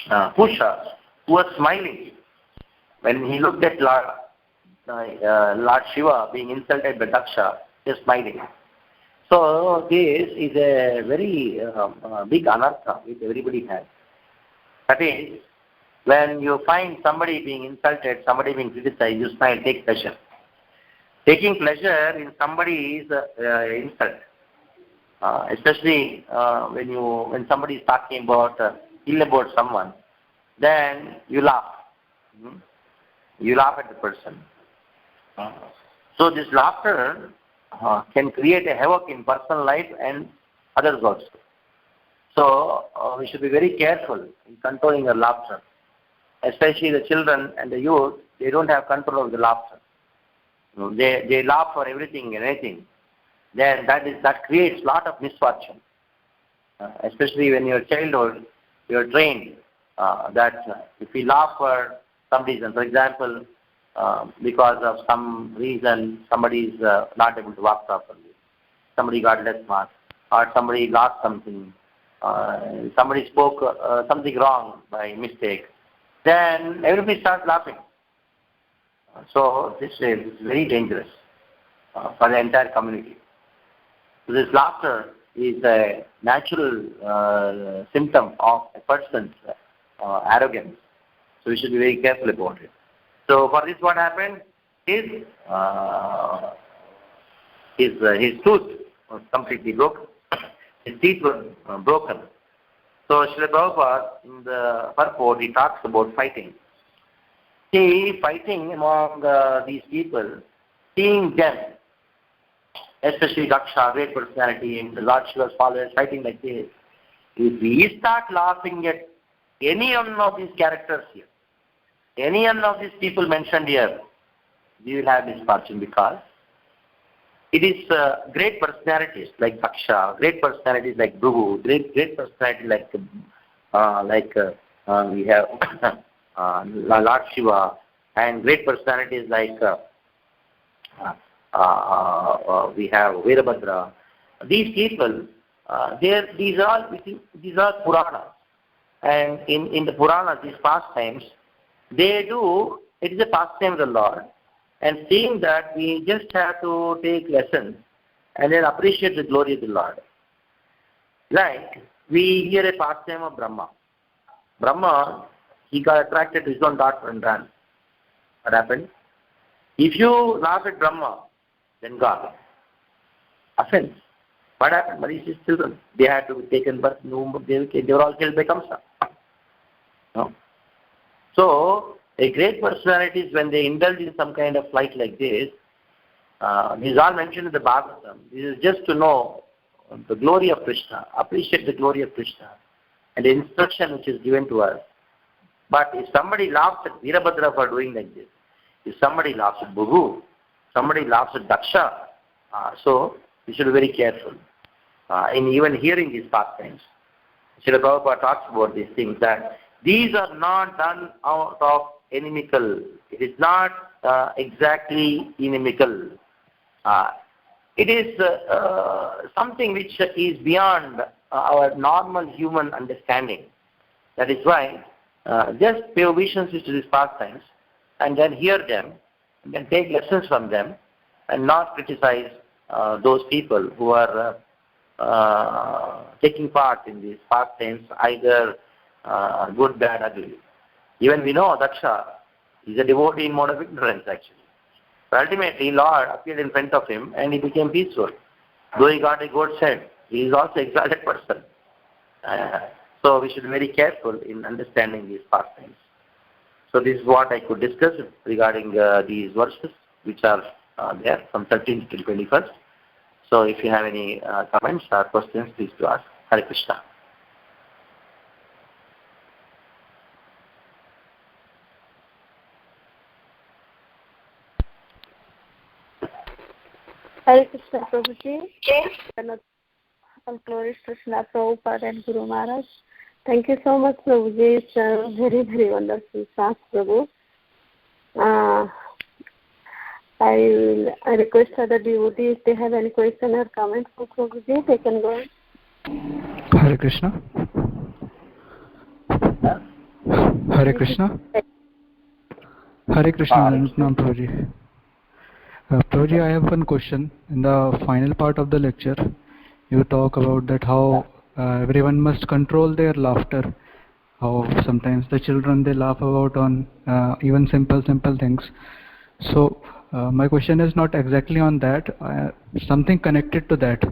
Pusha, who was smiling, when he looked at Lord Shiva being insulted by Daksha, he was smiling. So this is a very big anartha which everybody has. That is, when you find somebody being insulted, somebody being criticized, you smile, take pleasure. Taking pleasure in somebody's insult, especially when somebody is talking about ill about someone, then you laugh. You laugh at the person. So this laughter can create a havoc in personal life and others also. So we should be very careful in controlling our laughter. Especially the children and the youth, they don't have control of the laughter. They laugh for everything and anything. Then that creates a lot of misfortune. Especially when you're childhood, you're trained that if we laugh for some reason, for example, because of some reason somebody is not able to walk properly, somebody got less marks, or somebody lost something, somebody spoke something wrong by mistake, then everybody starts laughing. So this is very dangerous for the entire community. So this laughter is a natural symptom of a person's arrogance. So we should be very careful about it. So for this, what happened? His tooth was completely broken. His teeth were broken. So Srila Prabhupada, in the purport, he talks about fighting. See, fighting among these people, seeing them, especially Daksha, great personality, and the Lord Shiva's followers fighting like this, if we start laughing at any one of these characters here, any one of these people mentioned here, we will have misfortune because it is great personalities like Daksha, great personalities like Prabhu, great personalities like we have Lord Shiva, and great personalities like we have Virabhadra. These people, these are Puranas, And in the Puranas, these pastimes, it is a pastime of the Lord. And seeing that, we just have to take lessons and then appreciate the glory of the Lord. Like, we hear a pastime of Brahma. Brahma, he got attracted to his own daughter and ran. What happened? If you laugh at Brahma, then God. Offense. What happened? Marish's children, they had to be taken birth, they were all killed by Kamsa. No? So, a great personalities, when they indulge in some kind of flight like this is all mentioned in the Bhagavatam. This is just to know the glory of Krishna, appreciate the glory of Krishna, and the instruction which is given to us. But if somebody laughs at Veerabhadra for doing like this, if somebody laughs at Bhugu, somebody laughs at Daksha, so we should be very careful in even hearing these pastimes. Srila Prabhupada talks about these things, that these are not done out of inimical. It is not exactly inimical. It is something which is beyond our normal human understanding. That is why just pay obeisance to these pastimes and then hear them and then take lessons from them and not criticize those people who are taking part in these pastimes, either good, bad, ugly. Even we know Daksha is a devotee in mode of ignorance actually. So ultimately, Lord appeared in front of him and he became peaceful. Though he got a goat's head, he is also an exalted person. So we should be very careful in understanding these pastimes. So this is what I could discuss regarding these verses which are there from 13th till 21st. So if you have any comments or questions, please do ask. Hare Krishna. Hare Krishna, Prabhuji. All glories to Krishna, Prabhupada and Guru Maharaj. Thank you so much, Prabhuji. It's a very, very wonderful class, Prabhu. I request other devotees, if they have any question or comment for Prabhuji, they can go on. Hare Krishna. Hare Krishna. Hare Krishna, Prabhuji. Prabhuji, I have one question. In the final part of the lecture, you talk about that how everyone must control their laughter. How sometimes the children, they laugh about on even simple things. So my question is not exactly on that. Something connected to that.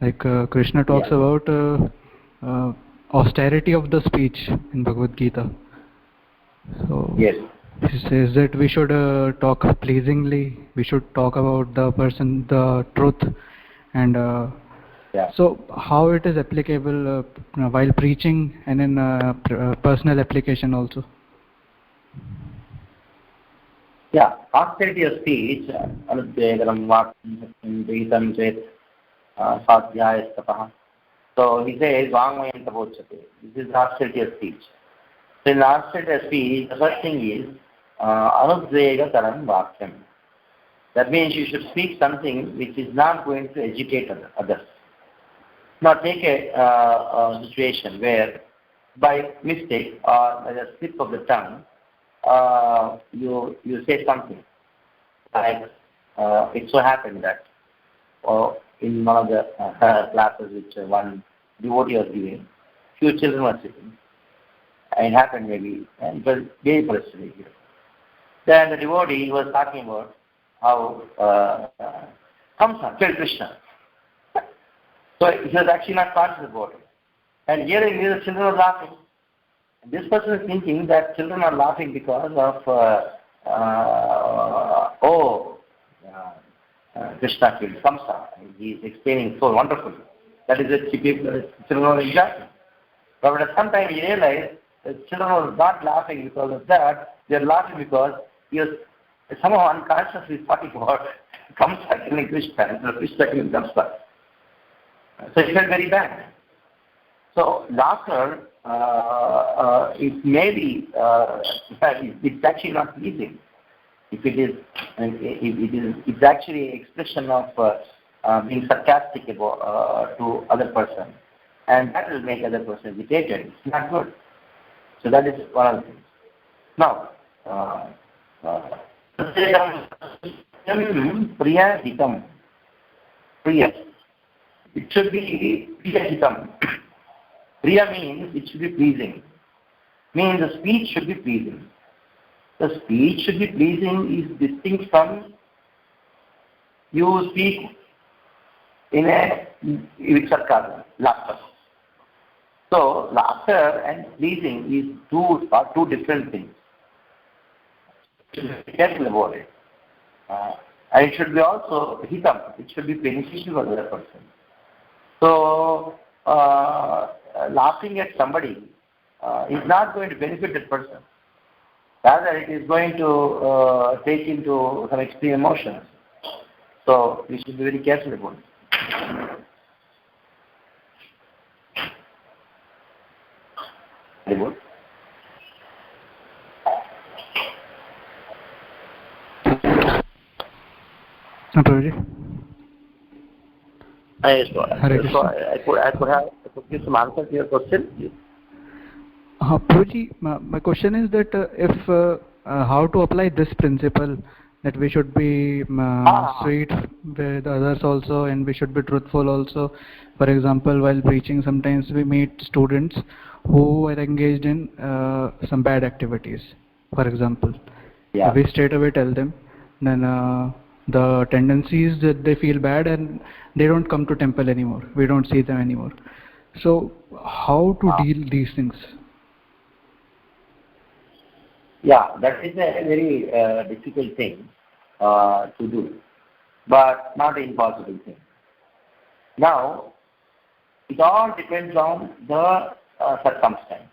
Like Krishna talks about austerity of the speech in Bhagavad Gita. So yes. He says that we should talk pleasingly, we should talk about the person, the truth, and so how it is applicable while preaching and in personal application also. Yeah, austerity of speech, anudvegaram vakam chet sadhyayastapah. So he says, vangmayam tapochate. This is austerity of speech. So in austerity of speech, the first thing is anudvegakaram vakyam. That means you should speak something which is not going to educate others. Now take a situation where by mistake or by the slip of the tongue, you say something like it so happened that in one of the classes which one devotee was giving, few children were sitting. It happened maybe, and it was very personal here. Then the devotee was talking about how Kamsa killed Krishna. So he was actually not conscious about it. And hearing this, the children were laughing. And this person is thinking that children are laughing because of, Krishna killed Kamsa. He is explaining so wonderfully. That is it, children were exactly. But at some time he realized that children were not laughing because of that. They are laughing because he was somehow unconsciously talking about Kamsa killing Krishna and Krishna killing Kamsa. So he felt very bad. So laughter, it may be, it's actually not pleasing. If it is, it's actually an expression of being sarcastic about, to other person, and that will make other person irritated. It's not good. So that is one of the things. Now, Priya Hitam. Priya. It should be Priya Hitam. Priya means it should be pleasing. Means the speech should be pleasing. The speech should be pleasing is distinct from you speak with sarcasm, laughter. So laughter and pleasing is two different things. You should be careful about it. And it should be also hitam. It should be beneficial for the other person. So laughing at somebody is not going to benefit that person. Rather, it is going to take into some extreme emotions. So we should be very careful about it. Very good. Prabhuji. Yes, so I could give some answer to your question. Prabhuji, my question is that if how to apply this principle that we should be sweet with others also, and we should be truthful also. For example, while preaching, sometimes we meet students who are engaged in some bad activities. For example, we straight away tell them, then the tendency is that they feel bad and they don't come to temple anymore. We don't see them anymore. So how to deal these things? Yeah, that is a very difficult thing to do, but not an impossible thing. Now, it all depends on the circumstance,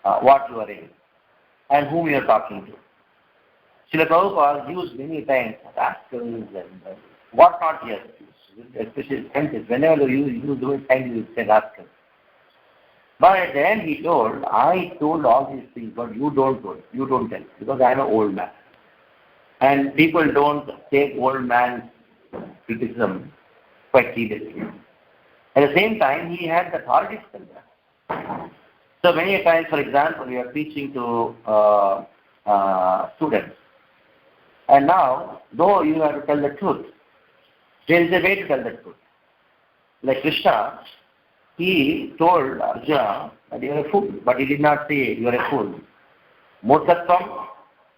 what you are in, and whom you are talking to. Srila Prabhupada used many times rascals and what not he has used, especially sentences. Whenever you use the word saint, you say rascal. But at the end he told, I told all these things, but you don't tell, because I am an old man. And people don't take old man's criticism quite seriously. At the same time, he had the authority to tell that. So many times, for example, we are teaching to students. And now, though you have to tell the truth, there is a way to tell the truth. Like Krishna, he told Arjuna that you are a fool, but he did not say you are a fool. Murkhatvam,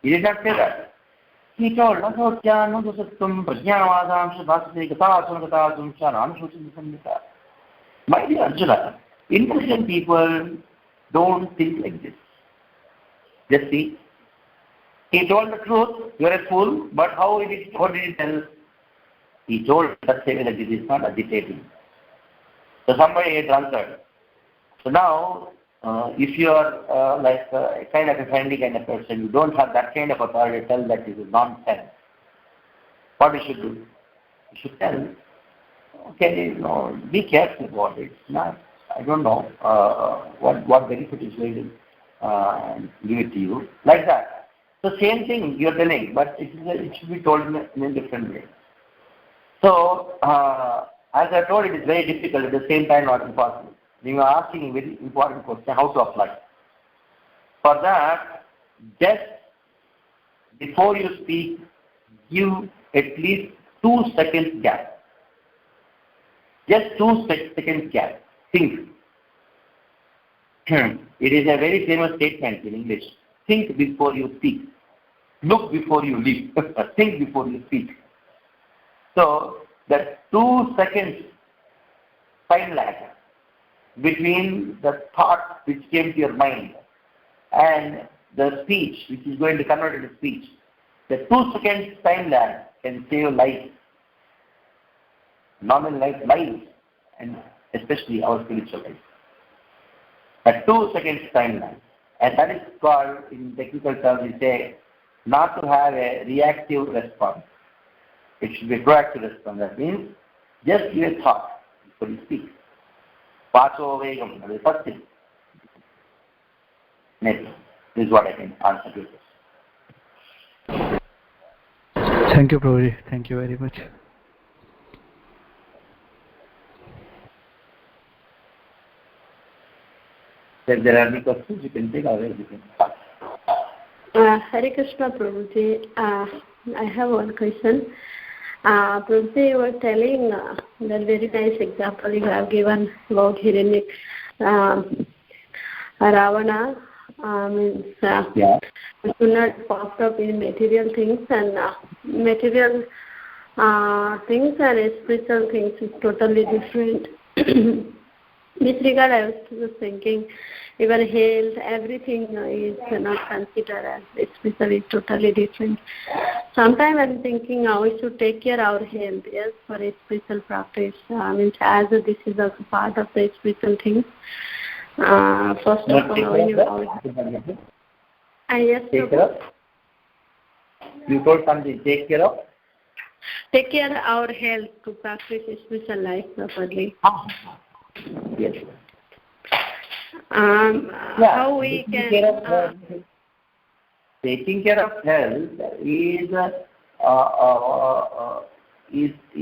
he did not say that. He told, Asotya, Nodosatvam, Prajnavadam, Shubhasati, Kataasam, Kataasam, Sharam, Shuchim, Sandhita. My dear Arjuna, intelligent people don't think like this. Just see. He told the truth, you are a fool, but how did he tell? He told that saying that this is not agitating. So somebody is drunkard. So now, if you are like a kind of a friendly kind of person, you don't have that kind of authority to tell that this is nonsense. What you should do? You should tell, okay, be careful about it. Not, I don't know what benefit is going to give it to you. Like that. So same thing you are telling, but it should be told in a different way. So, as I told, it is very difficult, at the same time not impossible. You are asking a very important question, how to apply. For that, just before you speak, give at least 2 seconds gap. Just 2 seconds gap. Think. It is a very famous statement in English. Think before you speak. Look before you leap. Think before you speak. So, that 2 seconds time lag between the thought which came to your mind and the speech which is going to convert into speech, the 2 seconds time lag can save life, normal life, lives, and especially our spiritual life. A 2 seconds time lag. And that is called, in technical terms, we say, not to have a reactive response. It should be a proactive response. That means, just give a thought before you speak. Pacho vegam, that is the first thing. Next, this is what I can answer to this. Thank you, Prabhuji. Thank you very much. So if there are any questions, you can take away. Hare Krishna, Prabhuji. I have one question. Prabhuji, you were telling that very nice example you have given about Ravana. Means not popped up in material things, and material things and spiritual things is totally different. This regard, I was just thinking, even health, everything is not considered as spiritual, is totally different. Sometimes I'm thinking we should take care of our health, yes, for a spiritual practice. Means as this is also part of the spiritual things. First of all, yes, take care of? You told something, take care of? Take care of our health to practice spiritual life properly. Yes. How we can... Taking care of health is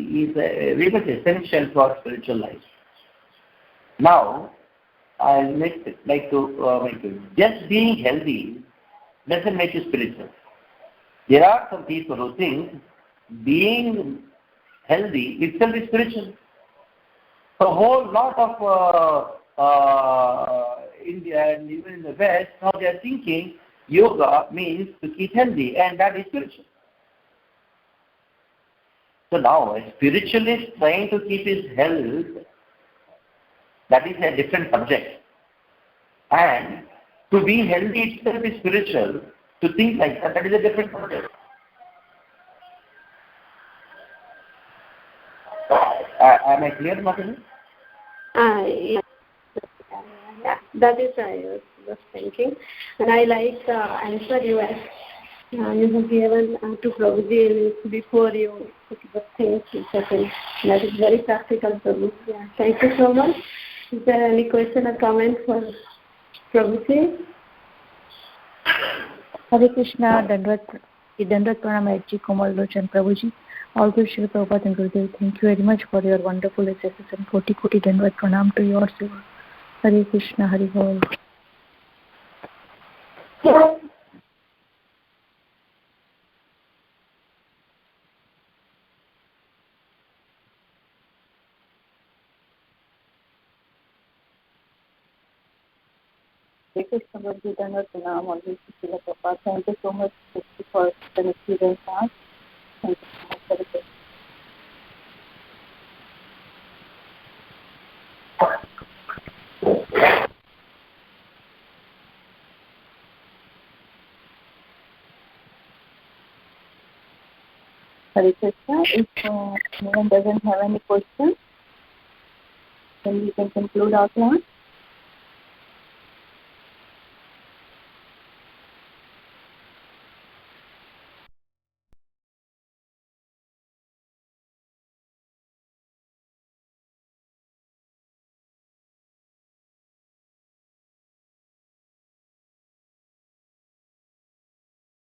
very much essential for spiritual life. Now, I would like to make it. Just being healthy doesn't make you spiritual. There are some people who think being healthy itself is spiritual. A whole lot of India and even in the West, now they are thinking yoga means to keep healthy, and that is spiritual. So now a spiritualist trying to keep his health, that is a different subject. And to be healthy itself is spiritual. To think like that, that is a different subject. Am I clear, Mataji? Yeah. That is I was thinking. And I like the answer you have given to Prabhuji before you put the things in second. That is very practical, Prabhu. Yeah. Thank you so much. Is there any question or comment for Prabhuji? Hare Krishna, Dandavat Pranam at Kamal, Lochan, Prabhuji. All good Shri Prabhupada and Gurudev. Thank you very much for your wonderful exercise and Koti Dandavat Pranam to your seva. Hare Krishna, Hare Bol. Hare Krishna, Prabhuji, Dandavat Pranam. All good Shri Prabhupada. Thank you so much for the experience. Thank you so much for the Hare Krishna. If anyone doesn't have any questions, then we can conclude our class.